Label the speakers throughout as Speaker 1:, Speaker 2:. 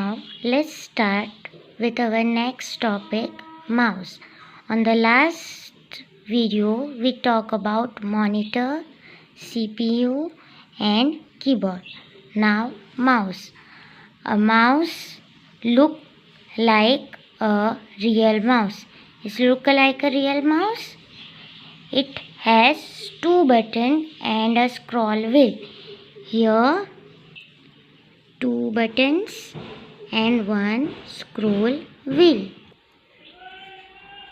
Speaker 1: Now let's start with our next topic, mouse. On the last video we talked about monitor, CPU and keyboard. Now mouse. A mouse look like a real mouse. It look like a real mouse. It has two buttons and a scroll wheel. Here two buttons and one scroll wheel.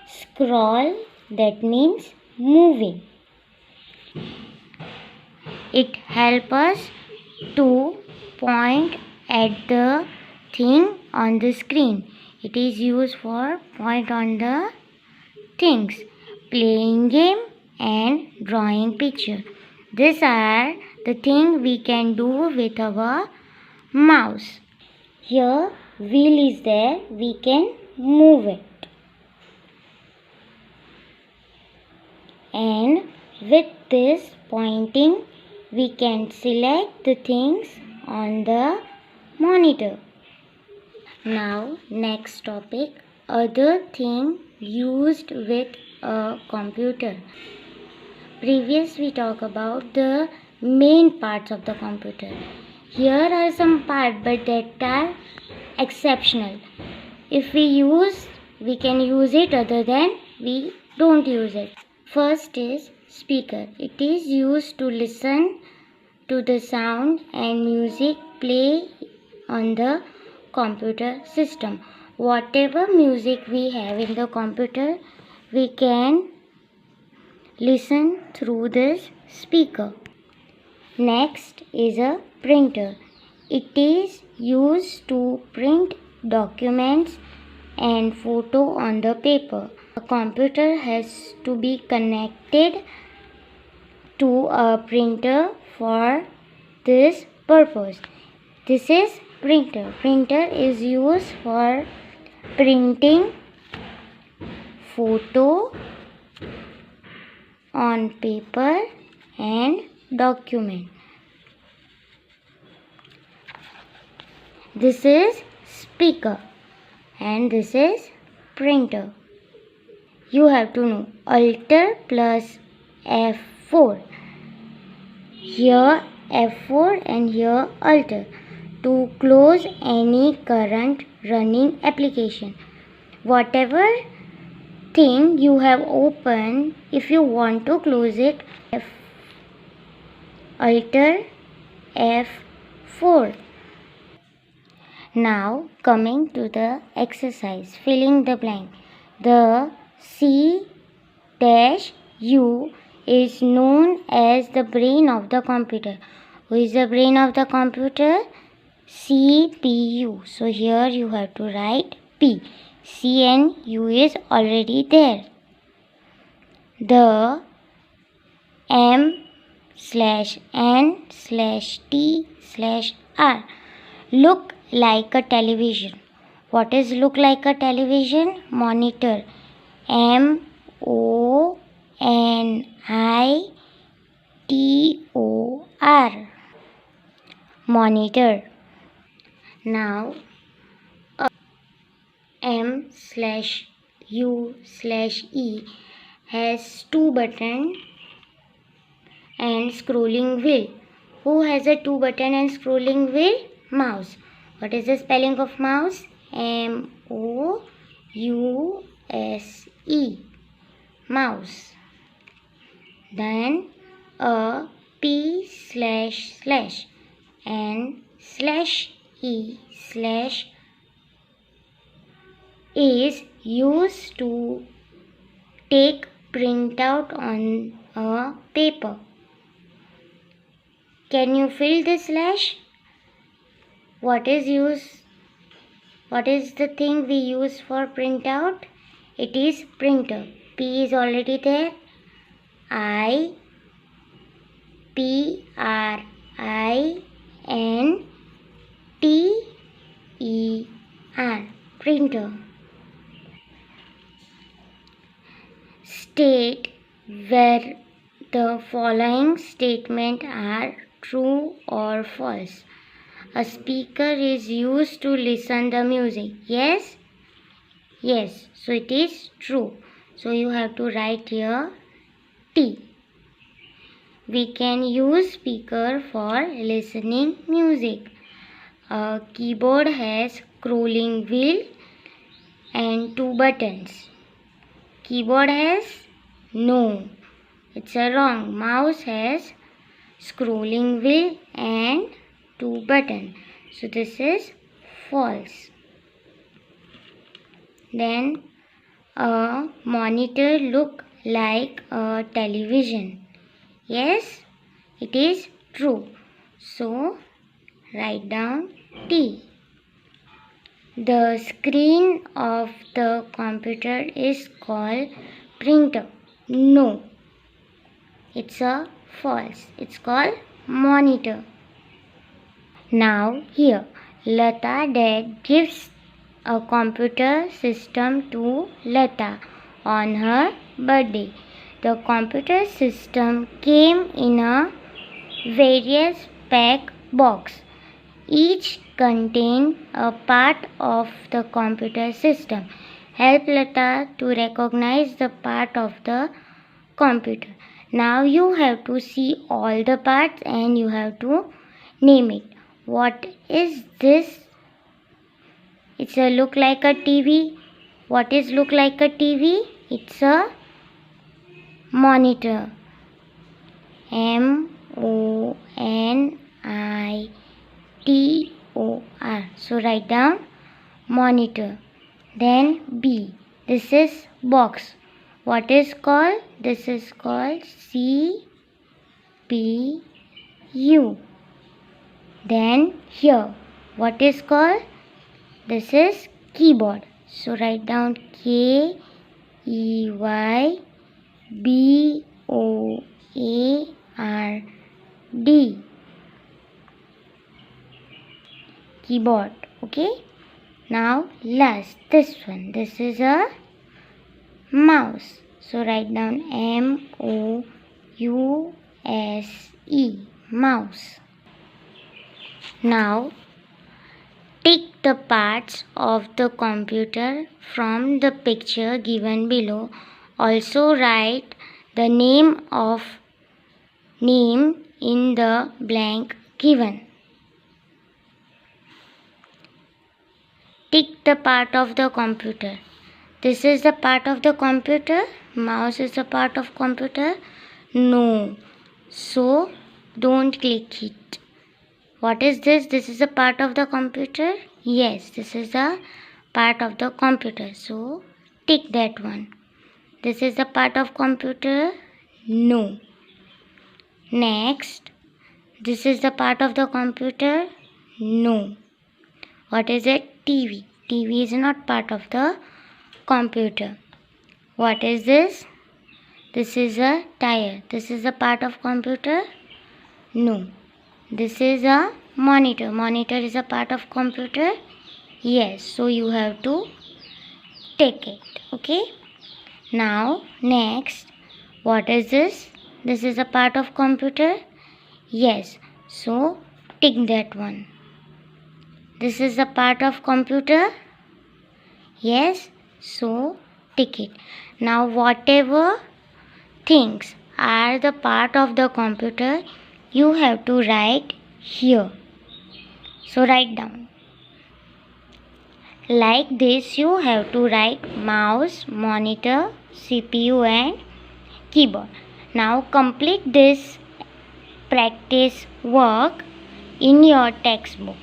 Speaker 1: Scroll, that means moving. It helps us to point at the thing on the screen. It is used for point on the things, playing game and drawing picture. These are the things we can do with our mouse. Here wheel is there, we can move it. And with this pointing we can select the things on the monitor. Now next topic, other thing used with a computer. Previous we talk about the main parts of the computer. Here are some parts but that are exceptional. If we can use it, other than we don't use it. First is speaker. It is used to listen to the sound and music play on the computer system. Whatever music we have in the computer, we can listen through this speaker. Next is a printer. It is used to print documents and photo on the paper. A computer has to be connected to a printer for this purpose. This is printer. Printer is used for printing photo on paper and document. This is speaker and this is printer. You have to know Alt plus F4. Here F4 and here Alt to close any current running application. Whatever thing you have opened, if you want to close it, Alt F4. Now coming to the exercise, filling the blank. The C-U is known as the brain of the computer. Who is the brain of the computer? CPU. So here you have to write P. C and U is already there. The M/N/T/R look like a television. What is look like a television? Monitor. MONITOR. Monitor. Now M/U/E has two buttons and scrolling wheel. Who has a two button and scrolling wheel? Mouse. What is the spelling of mouse? MOUSE. Mouse. Then a P//N/E/ is used to take printout on a paper. Can you fill this slash? What is the thing we use for printout? It is printer. P is already there. PRINTER. Printer. State where the following statements are true or false. A speaker is used to listen the music. Yes? Yes. So it is true. So you have to write here T. We can use speaker for listening music. A keyboard has scrolling wheel and 2 buttons. Keyboard has? No. It's a wrong. Mouse has scrolling wheel and 2 buttons. So this is false. Then a monitor look like a television. Yes, it is true. So write down T. The screen of the computer is called printer. No, it's a false. It's called monitor. Now here, Lata dad gives a computer system to Lata on her birthday. The computer system came in a various pack box. Each contained a part of the computer system. Help Lata to recognize the part of the computer. Now you have to see all the parts and you have to name it. What is this? It's a look like a TV. What is look like a TV? It's a monitor. MONITOR. So write down monitor. Then B. This is box. What is called? This is called CPU. Then here. What is called? This is keyboard. So write down KEYBOARD. Keyboard. Okay. Now last this one. This is a mouse. So write down MOUSE. Mouse. Now tick the parts of the computer from the picture given below. Also write the name in the blank given. Tick the part of the computer. This is the part of the computer. Mouse is a part of computer. No. So don't click it. What is this? This is a part of the computer. Yes, this is a part of the computer. So tick that one. This is a part of computer. No. Next, this is the part of the computer. No. What is it? TV. TV is not part of the computer. What is this? This is a tire. This is a part of computer. No. This is a monitor. Monitor is a part of computer. Yes. So you have to take it. Okay. Now next, what is this? This is a part of computer. Yes. So tick that one. This is a part of computer. Yes. So tick it. Now whatever things are the part of the computer, you have to write here. So write down. Like this you have to write mouse, monitor, CPU and keyboard. Now complete this practice work in your textbook.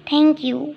Speaker 1: Thank you.